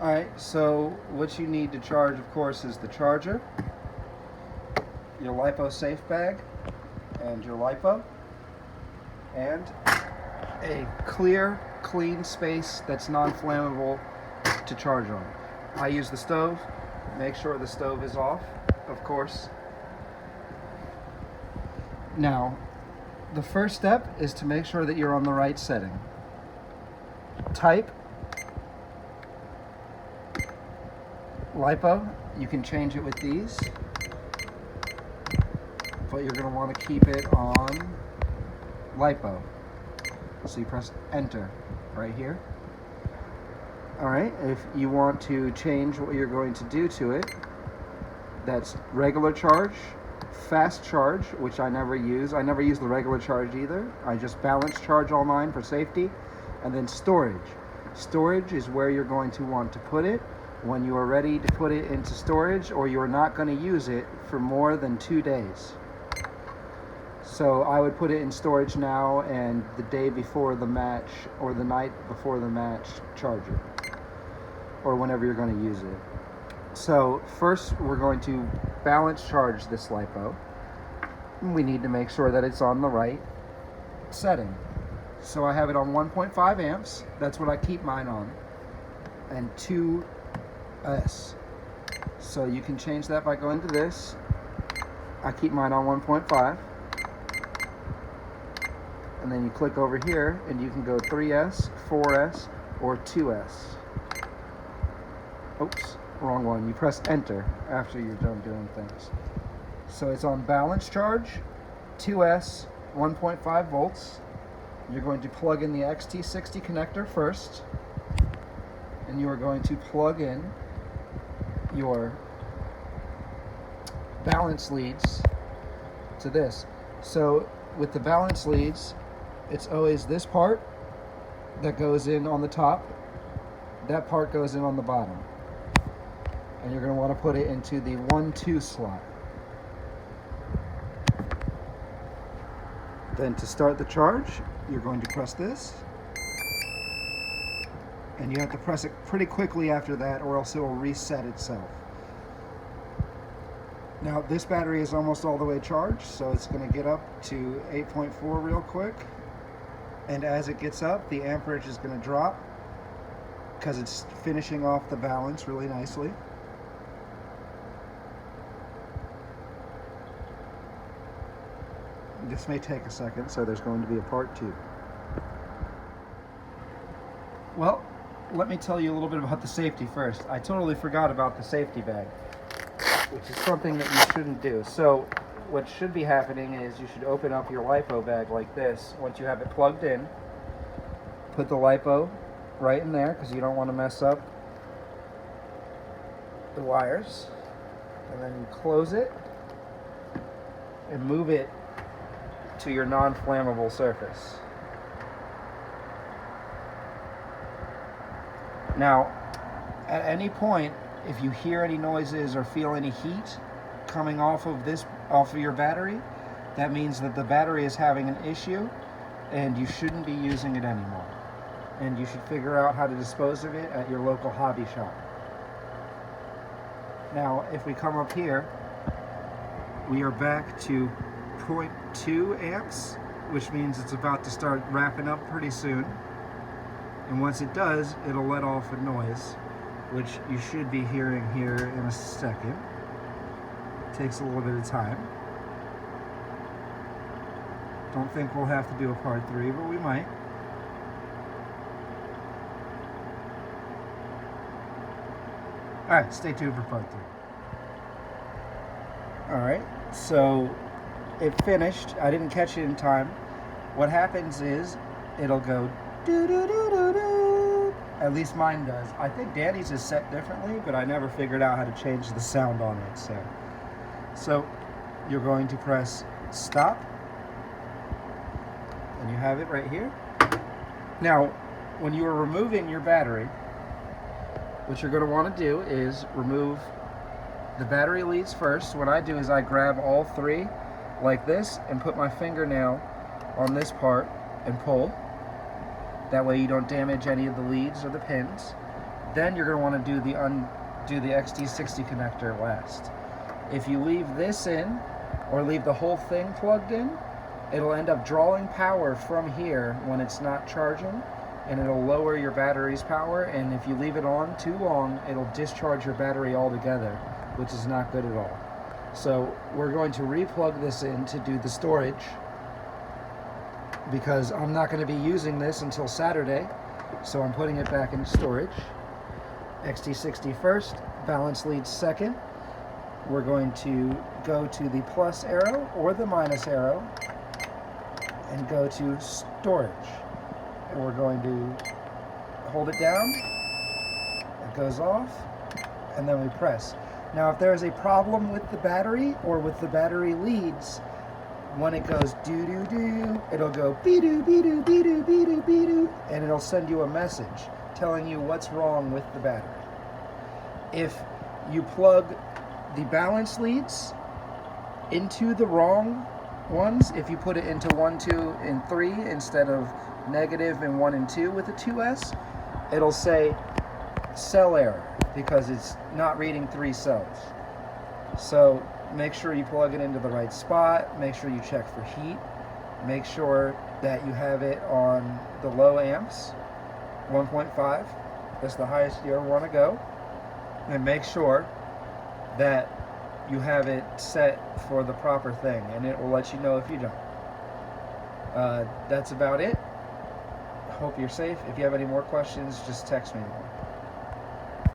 Alright, so what you need to charge, of course, is the charger, your LiPo safe bag, and your LiPo, and a clear, clean space that's non-flammable to charge on. I use the stove. Make sure the stove is off, of course. Now, the first step is to make sure that you're on the right setting. Type LiPo. You can change it with these, but you're going to want to keep it on LiPo. So you press enter right here. Alright, if you want to change what you're going to do to it, that's regular charge, fast charge, which I never use. I never use the regular charge either. I just balance charge all mine for safety. And then storage. Storage is where you're going to want to put it when you are ready to put it into storage, or you're not going to use it for more than 2 days. So I would put it in storage now and the day before the match, or the night before the match, charge it, or whenever you're going to use it. So first we're going to balance charge this LiPo. We need to make sure that it's on the right setting. So I have it on 1.5 amps. That's what I keep mine on. And 2S. So you can change that by going to this. I keep mine on 1.5. And then you click over here and you can go 3S, 4S, or 2S. Oops, wrong one. You press enter after you're done doing things. So it's on balance charge, 2S, 1.5 volts. You're going to plug in the s60 connector first, and you are going to plug in your balance leads to this. So with the balance leads, it's always this part that goes in on the top, that part goes in on the bottom. And you're going to want to put it into the 1-2 slot. Then to start the charge, you're going to press this. And you have to press it pretty quickly after that, or else it will reset itself. Now this battery is almost all the way charged, so it's going to get up to 8.4 real quick. And as it gets up, the amperage is going to drop because it's finishing off the balance really nicely. This may take a second, so there's going to be a part 2. Well, let me tell you a little bit about the safety first. I totally forgot about the safety bag, which is something that you shouldn't do. So what should be happening is you should open up your LiPo bag like this. Once you have it plugged in, put the LiPo right in there because you don't want to mess up the wires. And then you close it and move it to your non-flammable surface. Now, at any point, if you hear any noises or feel any heat coming off of your battery, that means that the battery is having an issue and you shouldn't be using it anymore. And you should figure out how to dispose of it at your local hobby shop. Now, if we come up here, we are back to 0.2 amps, which means it's about to start wrapping up pretty soon. And once it does, it'll let off a noise, which you should be hearing here in a second. It takes a little bit of time. Don't think we'll have to do a part 3, but we might. Alright, stay tuned for part 3. Alright, so it finished. I didn't catch it in time. What happens is it'll go doo doo doo doo doo. At least mine does. I think Danny's is set differently, but I never figured out how to change the sound on it. So you're going to press stop, and you have it right here. Now, when you are removing your battery, what you're going to want to do is remove the battery leads first. What I do is I grab all 3 like this and put my fingernail on this part and pull. That way you don't damage any of the leads or the pins. Then you're going to want to do the XT60 connector last. If you leave this in, or leave the whole thing plugged in, it'll end up drawing power from here when it's not charging, and it'll lower your battery's power, and if you leave it on too long, it'll discharge your battery altogether, which is not good at all. So we're going to re-plug this in to do the storage, because I'm not going to be using this until Saturday, so I'm putting it back in storage. XT60 first, balance lead second. We're going to go to the plus arrow or the minus arrow and go to storage. And we're going to hold it down, it goes off, and then we press. Now if there is a problem with the battery or with the battery leads, when it goes doo-doo-doo, it'll go be-doo, be-doo, be-doo, be-doo, be-doo, and it'll send you a message telling you what's wrong with the battery. If you plug the balance leads into the wrong ones, if you put it into 1, 2, and 3 instead of negative and 1 and 2 with a 2S, it'll say cell error because it's not reading 3 cells. So make sure you plug it into the right spot, make sure you check for heat, make sure that you have it on the low amps, 1.5, that's the highest you ever want to go, and make sure that you have it set for the proper thing, and it will let you know if you don't. That's about it. Hope you're safe. If you have any more questions, just text me.